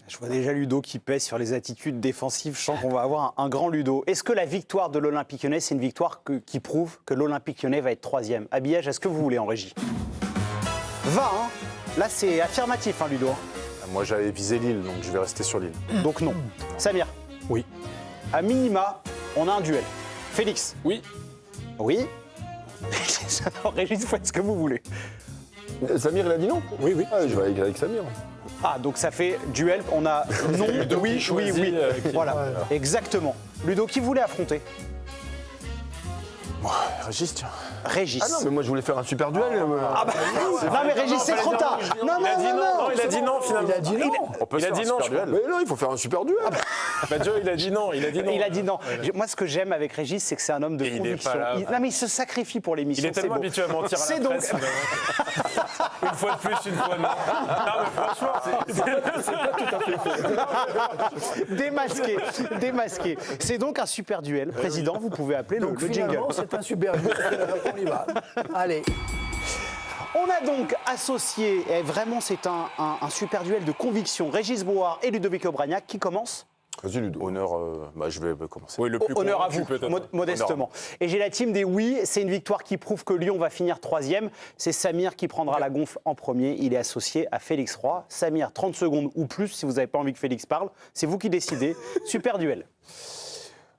Je vois déjà Ludo qui pèse sur les attitudes défensives. Je sens qu'on va avoir un grand Ludo. Est-ce que la victoire de l'Olympique Lyonnais, c'est une victoire qui prouve que l'Olympique Lyonnais va être 3e? Habillage, est-ce que vous voulez en régie? 20, hein. Là, c'est affirmatif, hein, Ludo. Moi, j'avais visé Lille, donc je vais rester sur Lille. Donc non. Samir? Oui. À minima, on a un duel. Félix? Oui. Oui. Régis, faites ce que vous voulez. Samir, il a dit non? Oui, oui. Ah, je vais avec Samir. Ah, donc ça fait duel. On a non, oui, oui, oui. Voilà, exactement. Ludo, qui voulait affronter? Régis, tiens. Régis. Ah non, mais moi je voulais faire un super duel. Ah bah, non, mais Régis, c'est trop tard. Non, Il a dit non, il a dit non finalement. Il a dit non. On peut Il se a faire dit un non, super je duel. Mais non, il faut faire un super duel. Bah, Joe, il a dit non, il a dit non. Il a dit non. Moi, ce que j'aime avec Régis, c'est que c'est un homme de Et il est conviction. pas là. Non, mais il se sacrifie pour l'émission. Il est tellement beau. habitué à mentir à C'est la donc- presse. Une fois de plus, une fois de moins. Non, mais franchement, Démasqué, démasqué. C'est donc un super duel. Président, vous pouvez appeler Donc le jingle. finalement, c'est un super jeu. On y va. Allez. On a donc associé, et vraiment c'est un super duel de conviction, Régis Brouard et Ludovic Obraniak. Qui commence? Vas-y, Ludo. Honneur, je vais commencer. oui, le plus Honneur à convaincu, vous, peut-être. modestement. Et j'ai la team des oui. C'est une victoire qui prouve que Lyon va finir 3e. C'est Samir qui prendra la gonfle en premier. Il est associé à Félix Roy. Samir, 30 secondes ou plus si vous n'avez pas envie que Félix parle. C'est vous qui décidez. Super duel.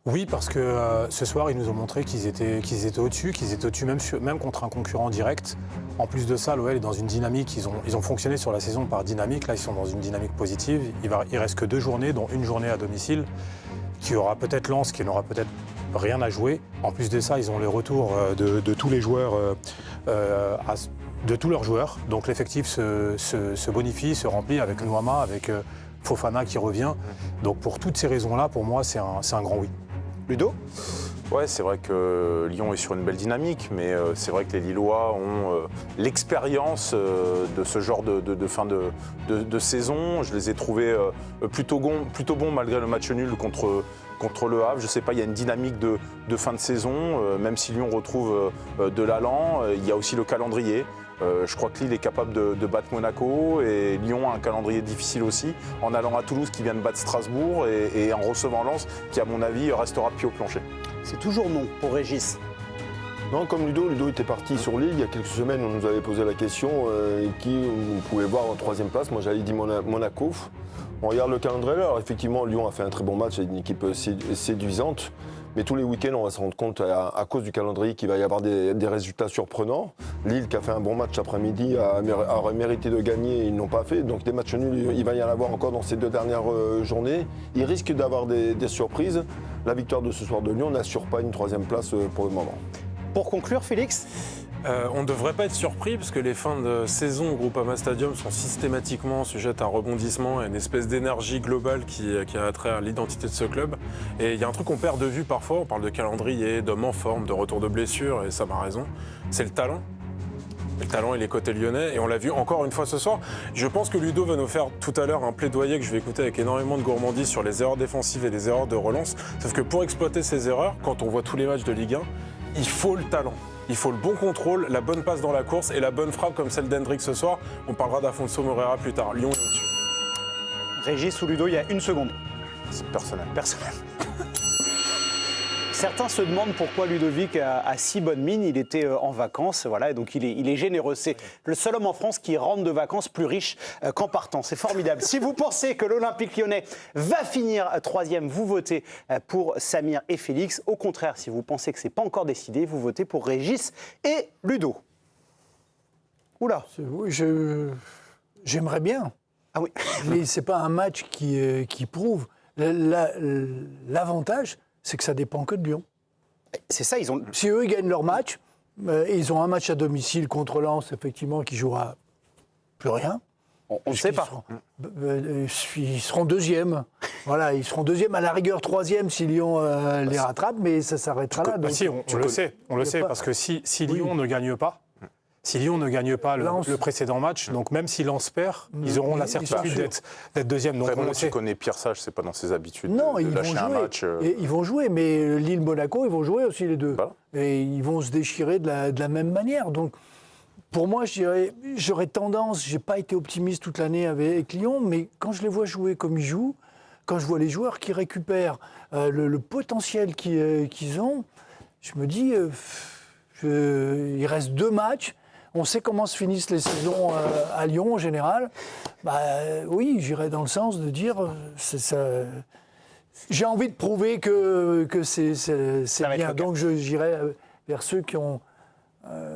Oui, parce que ce soir, ils nous ont montré qu'ils étaient au-dessus, même contre un concurrent direct. En plus de ça, l'OL est dans une dynamique, ils ont fonctionné sur la saison par dynamique, là ils sont dans une dynamique positive. Il reste que 2 journées, dont une journée à domicile, qui aura peut-être Lens, qui n'aura peut-être rien à jouer. En plus de ça, ils ont les retours de tous les joueurs, de tous leurs joueurs. Donc l'effectif se bonifie, se remplit avec Nouama, avec Fofana qui revient. Donc pour toutes ces raisons-là, pour moi, c'est un grand oui. Ludo? Ouais, c'est vrai que Lyon est sur une belle dynamique, mais c'est vrai que les Lillois ont l'expérience de ce genre de fin de saison. Je les ai trouvés plutôt bons malgré le match nul contre le Havre. Je ne sais pas, il y a une dynamique de fin de saison, même si Lyon retrouve de l'allant. Il y a aussi le calendrier. Je crois que Lille est capable de battre Monaco et Lyon a un calendrier difficile aussi, en allant à Toulouse qui vient de battre Strasbourg et en recevant Lens qui, à mon avis, restera pied au plancher. C'est toujours non pour Régis. Non, comme Ludo était parti sur Lille. Il y a quelques semaines, on nous avait posé la question qui vous pouvez voir en 3e place. Moi, j'avais dit Monaco. On regarde le calendrier. Alors, effectivement, Lyon a fait un très bon match avec une équipe séduisante. Mais tous les week-ends, on va se rendre compte, à cause du calendrier, qu'il va y avoir des résultats surprenants. Lille, qui a fait un bon match après-midi, aurait mérité de gagner, ils ne l'ont pas fait. Donc des matchs nuls, il va y en avoir encore dans ces 2 dernières journées. Il risque d'avoir des surprises. La victoire de ce soir de Lyon n'assure pas une 3e place pour le moment. Pour conclure, Félix? On ne devrait pas être surpris parce que les fins de saison au Groupama Stadium sont systématiquement sujettes à un rebondissement et une espèce d'énergie globale qui a trait à l'identité de ce club. Et il y a un truc qu'on perd de vue parfois, on parle de calendrier, d'hommes en forme, de retour de blessure, et ça m'a raison, c'est le talent. Le talent, il est côté lyonnais, et on l'a vu encore une fois ce soir. Je pense que Ludo va nous faire tout à l'heure un plaidoyer que je vais écouter avec énormément de gourmandise sur les erreurs défensives et les erreurs de relance. Sauf que pour exploiter ces erreurs, quand on voit tous les matchs de Ligue 1, il faut le talent. Il faut le bon contrôle, la bonne passe dans la course et la bonne frappe comme celle d'Hendrick ce soir. On parlera d'Afonso Moreira plus tard. Lyon est au-dessus. Régis ou Ludo, il y a 1 seconde. C'est personnel. Personnel. Certains se demandent pourquoi Ludovic a si bonne mine. Il était en vacances, voilà, et donc il est généreux. C'est le seul homme en France qui rentre de vacances plus riche qu'en partant. C'est formidable. Si vous pensez que l'Olympique Lyonnais va finir 3e, vous votez pour Samir et Félix. Au contraire, si vous pensez que ce n'est pas encore décidé, vous votez pour Régis et Ludo. Oula. Oui, j'aimerais bien. Ah oui. Mais ce n'est pas un match qui prouve. L'avantage, c'est que ça dépend que de Lyon. C'est ça, ils ont... Si eux, ils gagnent leur match, ils ont un match à domicile contre Lens, effectivement, qui jouera plus rien. On ne sait pas. Ils seront 2e. Voilà, ils seront 2e, à la rigueur 3e si Lyon les rattrape, mais ça s'arrêtera là. Donc, Si, on le sait, parce que si Lyon ne gagne pas, le précédent match, donc même si Lens perd, ils auront la certitude d'être 2e. Donc Après, on moi, le tu sait. connais Pierre Sage, c'est pas dans ses habitudes non, de ils vont lâcher un jouer. match. Et ils vont jouer, mais Lille-Monaco, ils vont jouer aussi les deux. Voilà. Et ils vont se déchirer de la même manière. Donc, pour moi, j'aurais tendance, j'ai pas été optimiste toute l'année avec Lyon, mais quand je les vois jouer comme ils jouent, quand je vois les joueurs qui récupèrent le potentiel qu'ils ont, je me dis, il reste 2 matchs. On sait comment se finissent les saisons à Lyon en général. Oui, j'irais dans le sens de dire, j'ai envie de prouver que c'est bien. Donc j'irais vers ceux qui ont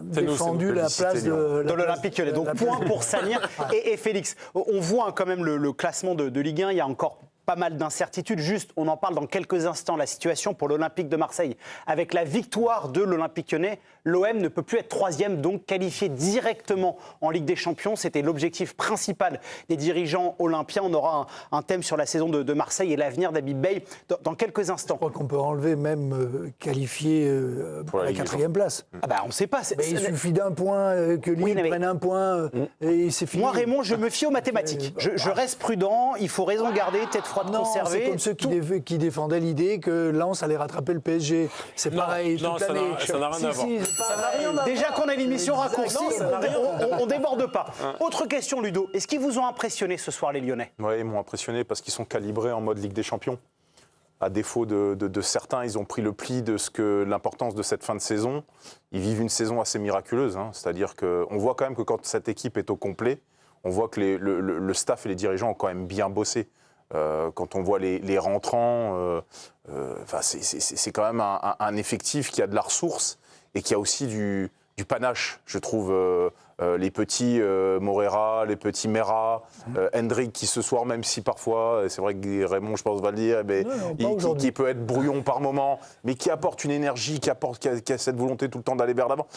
défendu la place de l'Olympique Lyonnais. Donc point pour Samir et Félix. On voit quand même le classement de Ligue 1. Il y a encore pas mal d'incertitudes. Juste, on en parle dans quelques instants, la situation pour l'Olympique de Marseille. Avec la victoire de l'Olympique Lyonnais, l'OM ne peut plus être 3e, donc qualifié directement en Ligue des Champions. C'était l'objectif principal des dirigeants olympiens. On aura un thème sur la saison de Marseille et l'avenir d'Habib Beye dans quelques instants. Je crois qu'on peut enlever même qualifié pour la 4e place. On ne sait pas. Il suffit d'un point, que Lille prenne un point et c'est fini. Moi, Raymond, je me fie aux mathématiques. Je reste prudent, il faut raison garder, tête froide conservée. C'est comme ceux qui défendaient l'idée que Lens allait rattraper le PSG. C'est pareil toute l'année. Ça n'a rien à voir. Déjà qu'on a une émission raccourcie, on déborde pas. Autre question, Ludo. Est-ce qu'ils vous ont impressionné ce soir, les Lyonnais ? Oui, ils m'ont impressionné parce qu'ils sont calibrés en mode Ligue des Champions. À défaut de certains, ils ont pris le pli de l'importance de cette fin de saison. Ils vivent une saison assez miraculeuse. C'est-à-dire qu'on voit quand même que quand cette équipe est au complet, on voit que le staff et les dirigeants ont quand même bien bossé. Quand on voit les rentrants, c'est quand même un effectif qui a de la ressource et qui a aussi du panache, je trouve. Les petits Morera, les petits Mera, Hendrick qui ce soir, même si parfois, c'est vrai que Raymond, je pense, va le dire, mais qui peut être brouillon par moment, mais qui apporte une énergie, qui a cette volonté tout le temps d'aller vers l'avant.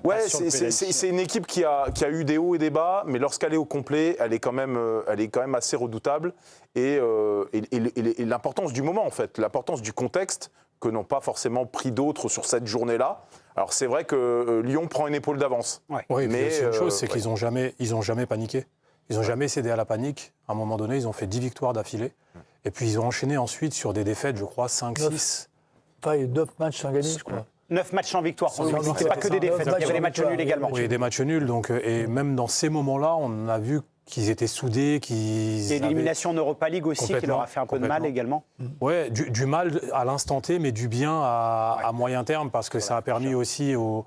Ouais, c'est une équipe qui a eu des hauts et des bas, mais lorsqu'elle est au complet, elle est quand même assez redoutable. Et l'importance du moment, en fait, l'importance du contexte que n'ont pas forcément pris d'autres sur cette journée-là. Alors c'est vrai que Lyon prend une épaule d'avance. Ouais. Oui, mais c'est une chose, c'est qu'ils n'ont jamais paniqué. Ils n'ont jamais cédé à la panique. À un moment donné, ils ont fait 10 victoires d'affilée. Et puis ils ont enchaîné ensuite sur des défaites, je crois, 5, 6. Enfin, il y a 9 matchs sans gagner, je crois. 9 matchs sans victoire. C'était pas que des défaites, il y avait des matchs nuls également. Oui, des matchs nuls. Donc, et même dans ces moments-là, on a vu qu'ils étaient soudés, qu'ils... Et l'élimination en Europa League aussi, qui leur a fait un peu de mal également. Oui, du mal à l'instant T, mais du bien à moyen terme, parce que ça a permis aussi au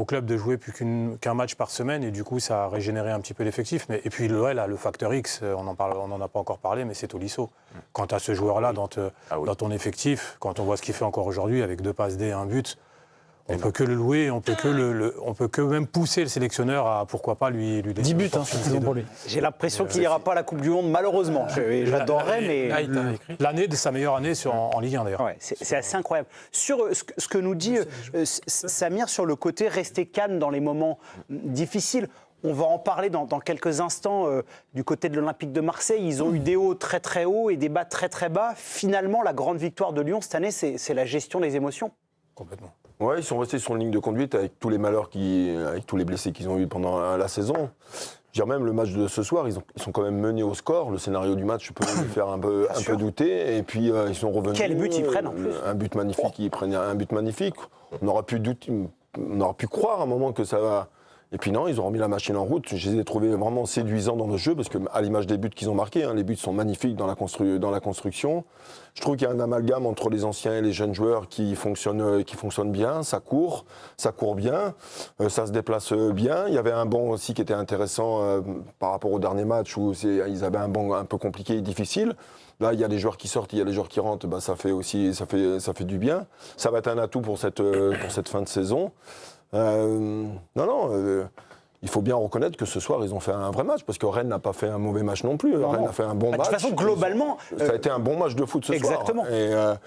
club de jouer plus qu'un match par semaine, et du coup, ça a régénéré un petit peu l'effectif. Et puis, l'OL a le facteur X, on n'en a pas encore parlé, mais c'est Tolisso. Quant à ce joueur-là dans ton effectif, quand on voit ce qu'il fait encore aujourd'hui, avec 2 passes D et 1 but, on ne peut que le louer, on peut que même pousser le sélectionneur à, pourquoi pas, lui laisser 10 buts, pour lui. J'ai l'impression qu'il n'ira pas à la Coupe du Monde, malheureusement. J'adorerais, mais... L'année de sa meilleure année en Ligue 1, d'ailleurs. Ouais, c'est assez incroyable. Sur ce que nous dit Samir sur le côté rester calme dans les moments difficiles, on va en parler dans quelques instants du côté de l'Olympique de Marseille. Ils ont eu des hauts très très hauts et des bas très très bas. Finalement, la grande victoire de Lyon cette année, c'est la gestion des émotions. Complètement. Ouais, ils sont restés sur une ligne de conduite avec tous les malheurs, avec tous les blessés qu'ils ont eu pendant la saison. Je veux dire, même le match de ce soir, ils sont quand même menés au score. Le scénario du match peut les faire un peu douter. Et puis, ils sont revenus. Quel but ils prennent en plus. Un but magnifique. Ils prennent un but magnifique. On aurait pu croire à un moment que ça va... Et puis non, ils ont remis la machine en route. Je les ai trouvés vraiment séduisants dans le jeu, parce qu'à l'image des buts qu'ils ont marqués, les buts sont magnifiques dans la construction. Je trouve qu'il y a un amalgame entre les anciens et les jeunes joueurs qui fonctionne bien. Ça court bien, ça se déplace bien. Il y avait un banc aussi qui était intéressant par rapport au dernier match où ils avaient un banc un peu compliqué et difficile. Là, il y a les joueurs qui sortent, il y a les joueurs qui rentrent. Ça fait du bien. Ça va être un atout pour cette fin de saison. Il faut bien reconnaître que ce soir, ils ont fait un vrai match, parce que Rennes n'a pas fait un mauvais match non plus. Rennes a fait un bon match. De toute façon, globalement... Ça a été un bon match de foot ce exactement. soir.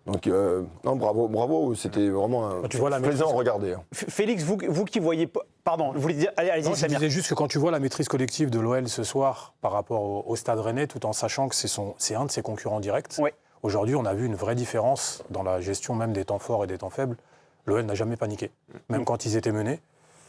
Exactement. Bravo, c'était vraiment plaisant à regarder. Félix, vous qui voyez... Pardon, vous voulez dire... Allez-y, Samir. Je disais juste que quand tu vois la maîtrise collective de l'OL ce soir par rapport au Stade Rennais, tout en sachant que c'est un de ses concurrents directs, aujourd'hui, on a vu une vraie différence dans la gestion même des temps forts et des temps faibles. L'OL n'a jamais paniqué, même quand ils étaient menés.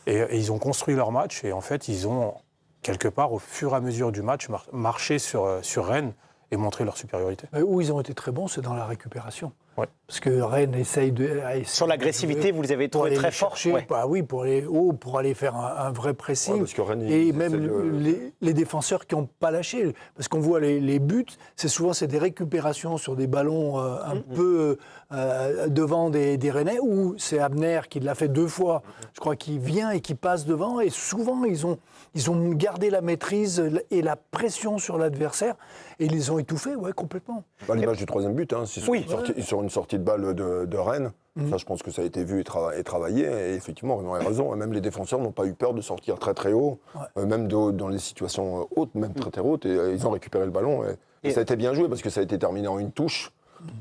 Et ils ont construit leur match, et en fait, ils ont, quelque part, au fur et à mesure du match, marché sur Rennes et montré leur supériorité. Où ils ont été très bons, c'est dans la récupération. Ouais. Parce que Rennes essaye de... Sur l'agressivité, vous les avez pour trouvés aller très les forts. chercher, Ouais. bah oui, pour aller haut, pour aller faire un vrai pressing. Ouais, parce que Rennes, et ils même essaient de- les défenseurs qui n'ont pas lâché. Parce qu'on voit les buts, c'est souvent des récupérations sur des ballons un peu devant des Rennais, ou c'est Abner qui l'a fait 2 fois, je crois, qui vient et qui passe devant. Et souvent, ils ont gardé la maîtrise et la pression sur l'adversaire, et ils les ont étouffés, ouais, complètement. Bah, l'image du 3e but, hein, c'est sur une sortie de balle de Rennes. Ça, je pense que ça a été vu et travaillé. Et effectivement, Raymond a raison. Même les défenseurs n'ont pas eu peur de sortir très très haut, même dans les situations hautes, même très très hautes. Et ils ont récupéré le ballon. Et ça a été bien joué parce que ça a été terminé en une touche.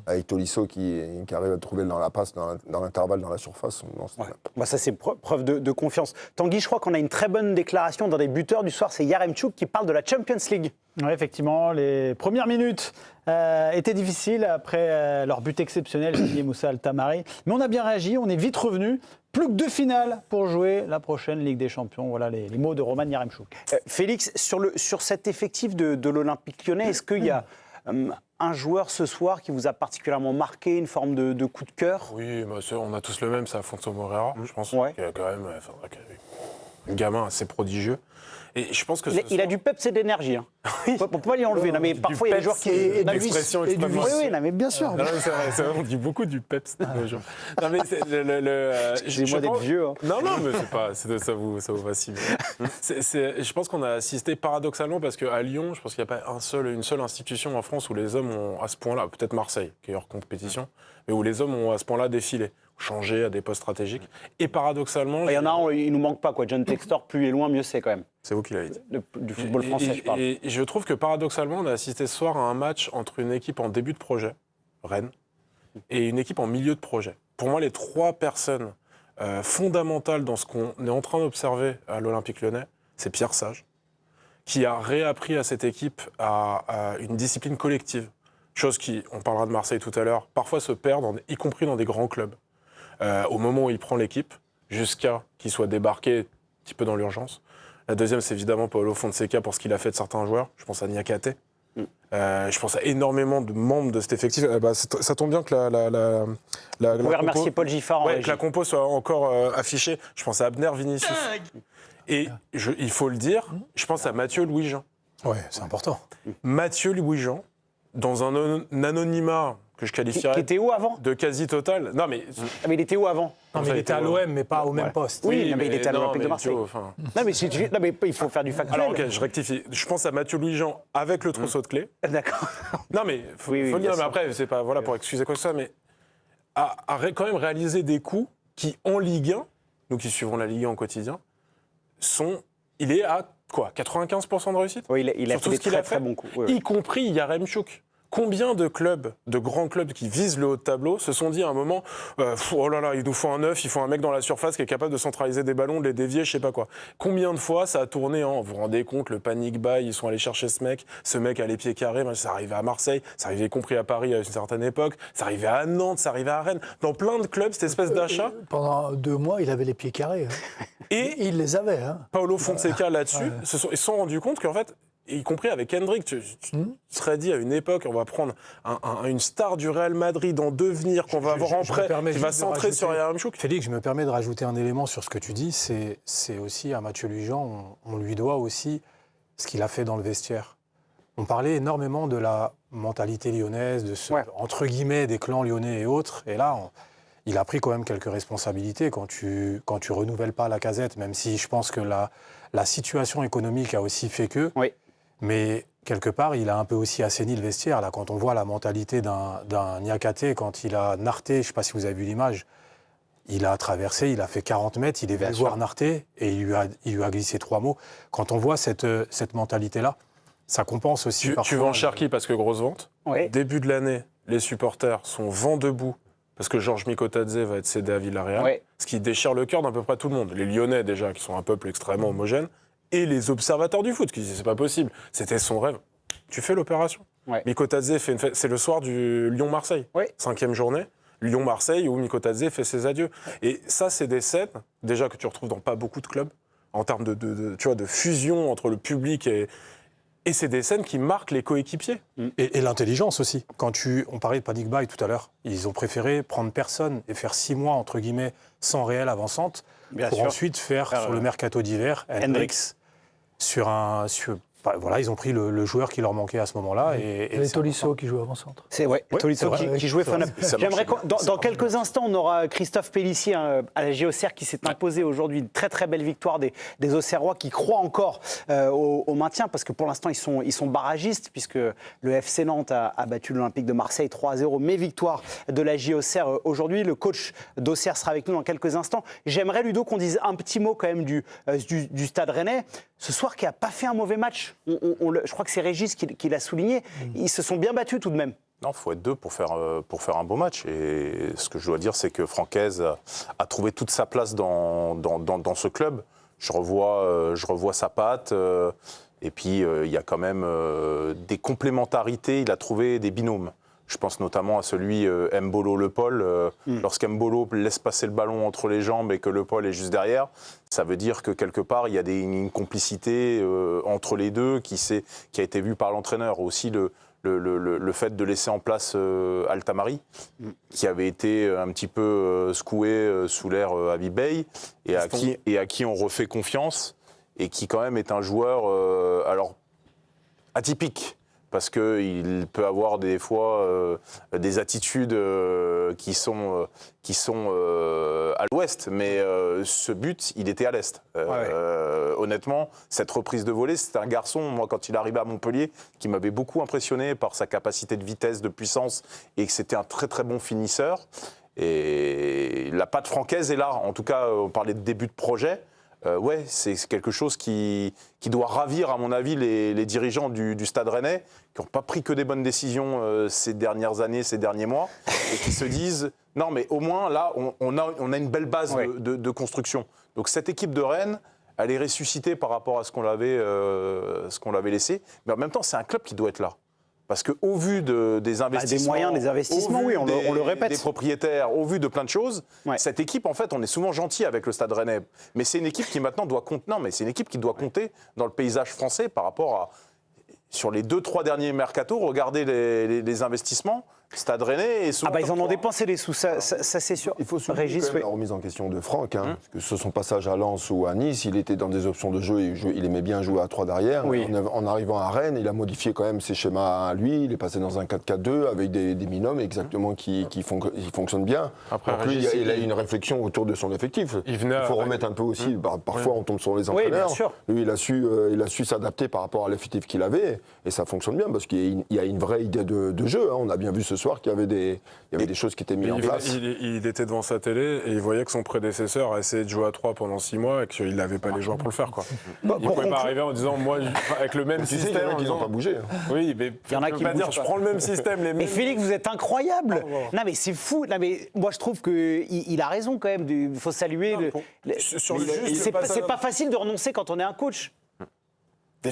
Avec Tolisso qui arrive à trouver dans la passe, dans l'intervalle, dans la surface. Non, Ouais. Bah ça, c'est preuve de confiance. Tanguy, je crois qu'on a une très bonne déclaration dans les buteurs du soir. C'est Yaremchuk qui parle de la Champions League. Oui, effectivement, les premières minutes étaient difficiles après leur but exceptionnel, signé Moussa Altamari. Mais on a bien réagi, on est vite revenu. Plus que 2 finales pour jouer la prochaine Ligue des Champions. Voilà les mots de Roman Yaremchuk. Félix, sur cet effectif de l'Olympique Lyonnais, est-ce qu'il y a un joueur ce soir qui vous a particulièrement marqué, une forme de coup de cœur? Oui, bah, on a tous le même, c'est Afonso Moreira, je pense. Ouais. Qui a quand même un gamin assez prodigieux. Et je pense que Il a du peps et de l'énergie. Hein. On ne peut pas lui enlever. Non, mais parfois, il y a des joueurs qui... et l'expression extrêmement... Oui, oui, non, mais bien sûr. Non, c'est vrai, on dit beaucoup du peps. Non, mais c'est Excusez-moi d'être vieux. Hein. Non, mais c'est pas, ça vous va si bien. Je pense qu'on a assisté paradoxalement, parce qu'à Lyon, je pense qu'il n'y a pas une seule institution en France où les hommes ont à ce point-là, peut-être Marseille, qui est hors compétition, mais où les hommes ont à ce point-là défilé, changé à des postes stratégiques. Et paradoxalement... Il y en a un, il nous manque pas, quoi. John Textor, plus il est loin, mieux c'est quand même. C'est vous qui l'avez dit. Du football français, je parle. Et je trouve que paradoxalement, on a assisté ce soir à un match entre une équipe en début de projet, Rennes, et une équipe en milieu de projet. Pour moi, les 3 personnes fondamentales dans ce qu'on est en train d'observer à l'Olympique Lyonnais, c'est Pierre Sage, qui a réappris à cette équipe à une discipline collective. Chose qui, on parlera de Marseille tout à l'heure, parfois se perd, y compris dans des grands clubs. Au moment où il prend l'équipe, jusqu'à qu'il soit débarqué un petit peu dans l'urgence. La deuxième, c'est évidemment Paulo Fonseca pour ce qu'il a fait de certains joueurs. Je pense à Niakate. Je pense à énormément de membres de cet effectif. Ça tombe bien que Vous pouvez remercier Paul Giffard en régie. que la compo soit encore affichée. Je pense à Abner Vinicius. Et il faut le dire, je pense à Mathieu Louis-Jean. Ouais, c'est important. Mathieu Louis-Jean, dans un anonymat que je qualifierais Qui était où avant? de quasi total. Non, mais Ah, mais il était où avant? Non, mais il était à l'OM, mais pas au même poste. Oui, non, mais il était à l'Olympique de Marseille. Enfin, Non, mais il faut faire du factuel. alors, ok, je rectifie. Je pense à Mathieu Louis-Jean avec le trousseau de clés. D'accord. Non, mais faut Oui, le bien dire. Mais sûr. après, c'est pas pour excuser quoi que ce soit, mais quand même réaliser des coups qui, en Ligue 1, nous qui suivons la Ligue 1 au quotidien, il est à quoi, 95% de réussite? Oui, il a Sur tout fait ce des qu'il très a fait, très bons coups. Oui, oui. y compris Yaremchuk. Combien de clubs, de grands clubs qui visent le haut de tableau, se sont dit à un moment oh là là, il nous faut un neuf, il faut un mec dans la surface qui est capable de centraliser des ballons, de les dévier, je sais pas quoi. Combien de fois ça a tourné vous vous rendez compte, le panic buy, ils sont allés chercher ce mec a les pieds carrés, ça arrivait à Marseille, ça arrivait y compris à Paris à une certaine époque, ça arrivait à Nantes, ça arrivait à Rennes. Dans plein de clubs, cette espèce d'achat. Pendant 2 mois, il avait les pieds carrés. Et Il les avait. Hein. Paolo Fonseca là-dessus, ils se sont rendus compte qu'en fait, y compris avec Hendrick, tu serais dit à une époque, on va prendre une star du Real Madrid en devenir, qu'on va avoir en prêt, qui va centrer sur Yaremchuk. Félix, je me permets de rajouter un élément sur ce que tu dis. C'est aussi à Mathieu Louis-Jean, on lui doit aussi ce qu'il a fait dans le vestiaire. On parlait énormément de la mentalité lyonnaise, de ce, entre guillemets, des clans lyonnais et autres. Et là, il a pris quand même quelques responsabilités quand tu renouvelles pas la Casette, même si je pense que la situation économique a aussi fait que. Oui. Mais quelque part, il a un peu aussi assaini le vestiaire. Là, quand on voit la mentalité d'un Niakate, quand il a narté, je ne sais pas si vous avez vu l'image, il a traversé, il a fait 40 mètres, il est venu voir narté et il lui a glissé 3 mots. Quand on voit cette mentalité-là, ça compense aussi parfois. Tu vends Cherki parce que grosse vente. Oui. Début de l'année, les supporters sont vent debout parce que Georges Mikotadze va être cédé à Villarreal, Oui. ce qui déchire le cœur d'à peu près tout le monde. Les Lyonnais déjà, qui sont un peuple extrêmement homogène, et les observateurs du foot qui disent c'est pas possible, c'était son rêve. Tu fais l'opération. Ouais. Mikotadze fait une fête, c'est le soir du Lyon-Marseille, Oui. 5e journée. Lyon-Marseille où Mikotadze fait ses adieux. Et ça, c'est des scènes déjà que tu retrouves dans pas beaucoup de clubs en termes de fusion entre le public et Et c'est des scènes qui marquent les coéquipiers. Et l'intelligence aussi. On parlait de panic buy tout à l'heure. Ils ont préféré prendre personne et faire 6 mois, entre guillemets, sans réelle avant-centre, pour sûr. ensuite faire sur le mercato d'hiver, Hendrix, voilà, ils ont pris le joueur qui leur manquait à ce moment-là. Et Les Tolisso qui joue avant-centre. C'est Tolisso c'est vrai, qui jouait c'est vrai. Fun-Up. J'aimerais dans quelques instants, on aura Christophe Pellissier à la JOCR qui s'est imposé aujourd'hui. Une très très belle victoire des Auxerrois qui croient encore au maintien parce que pour l'instant ils sont barragistes puisque le FC Nantes a battu l'Olympique de Marseille 3-0. Mais victoire de la JOCR aujourd'hui. Le coach d'Auxerre sera avec nous dans quelques instants. J'aimerais, Ludo, qu'on dise un petit mot quand même du Stade Rennais. Ce soir qui n'a pas fait un mauvais match. Je crois que c'est Régis qui l'a souligné. Ils se sont bien battus tout de même. Non, il faut être deux pour faire un beau match. Et ce que je dois dire, c'est que Francaise a trouvé toute sa place dans ce club. Je revois sa patte. Et puis, il y a quand même des complémentarités. Il a trouvé des binômes. Je pense notamment à celui Mbolo-Le Paul. Lorsqu'Mbolo laisse passer le ballon entre les jambes et que Le Paul est juste derrière, ça veut dire que quelque part, il y a une complicité entre les deux qui a été vue par l'entraîneur. Aussi le fait de laisser en place Altamari, qui avait été un petit peu secoué sous l'ère Habib Beye, et à qui on refait confiance, et qui quand même est un joueur atypique. Parce qu'il peut avoir des fois des attitudes qui sont à l'ouest, mais ce but, il était à l'est. Honnêtement, cette reprise de volée, c'est un garçon, moi, quand il arrivait à Montpellier, qui m'avait beaucoup impressionné par sa capacité de vitesse, de puissance, et que c'était un très très bon finisseur. Et la patte francaise est là. En tout cas, on parlait de début de projet. C'est quelque chose qui doit ravir, à mon avis, les dirigeants du Stade Rennais, qui n'ont pas pris que des bonnes décisions ces dernières années, ces derniers mois, et qui se disent « Non, mais au moins, là, on a une belle base de construction. » Donc cette équipe de Rennes, elle est ressuscitée par rapport à ce qu'on l'avait laissé. Mais en même temps, c'est un club qui doit être là. Parce qu'au vu des investissements, des moyens, des investissements, oui, on le répète. Des propriétaires, au vu de plein de choses, cette équipe, en fait, on est souvent gentil avec le Stade Rennais. Mais c'est une équipe qui maintenant doit compter. Non, mais c'est une équipe qui doit compter dans le paysage français par rapport à. Sur les 2-3 derniers mercatos, regardez les investissements. Stade Rennais et ils en ont dépensé les sous, ça c'est sûr. Il faut souligner la remise en question de Franck, parce que sur son passage à Lens ou à Nice, il était dans des options de jeu, il aimait bien jouer à 3 derrière. Oui. En arrivant à Rennes, il a modifié quand même ses schémas à lui, il est passé dans un 4-4-2 avec des binômes exactement qui fonctionnent bien. Après, donc lui, il a une réflexion autour de son effectif. Il faut remettre un peu aussi, parfois on tombe sur les entraîneurs. Oui, bien sûr. Lui, il a su s'adapter par rapport à l'effectif qu'il avait, et ça fonctionne bien, parce qu'il y a une vraie idée de jeu. On a bien vu ce soir qu'il y avait des choses qui étaient mises en place. Il était devant sa télé et il voyait que son prédécesseur a essayé de jouer à 3 pendant 6 mois et qu'il n'avait pas les joueurs pour le faire. Quoi. Il ne pouvait pas arriver en disant, moi, avec le même système. Il y en a qui n'ont pas bougé. Oui, mais il y en a qui pas dire, je prends le même système. Mais Félix, vous êtes incroyable. Non, mais c'est fou. Non, mais moi, je trouve qu'il a raison quand même. Il faut saluer. C'est pas facile de renoncer quand on est un coach.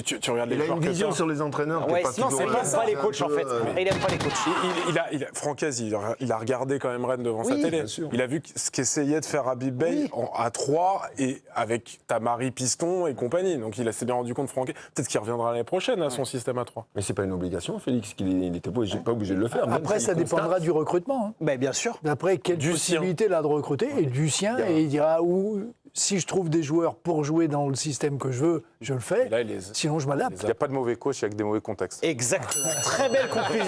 Tu regardes il a une vision sur les entraîneurs. Il n'aime pas les coachs en fait. Il n'aime pas les coachs. Francaise, il a regardé quand même Rennes devant sa télé. Il a vu ce qu'essayait de faire Habib Beye à 3 et avec Tamari, Piston et compagnie. Donc il s'est bien rendu compte, Francaise. Peut-être qu'il reviendra l'année prochaine à son système à 3. Mais c'est pas une obligation, Félix, qu'il n'était pas obligé de le faire. Après, ça dépendra du recrutement. Bien sûr. Après, quelle possibilité il a de recruter et du sien. Et il dira si je trouve des joueurs pour jouer dans le système que je veux, je le fais. Sinon, je m'adapte. Il n'y a pas de mauvais coach avec des mauvais contextes. Exactement. Très belle conclusion.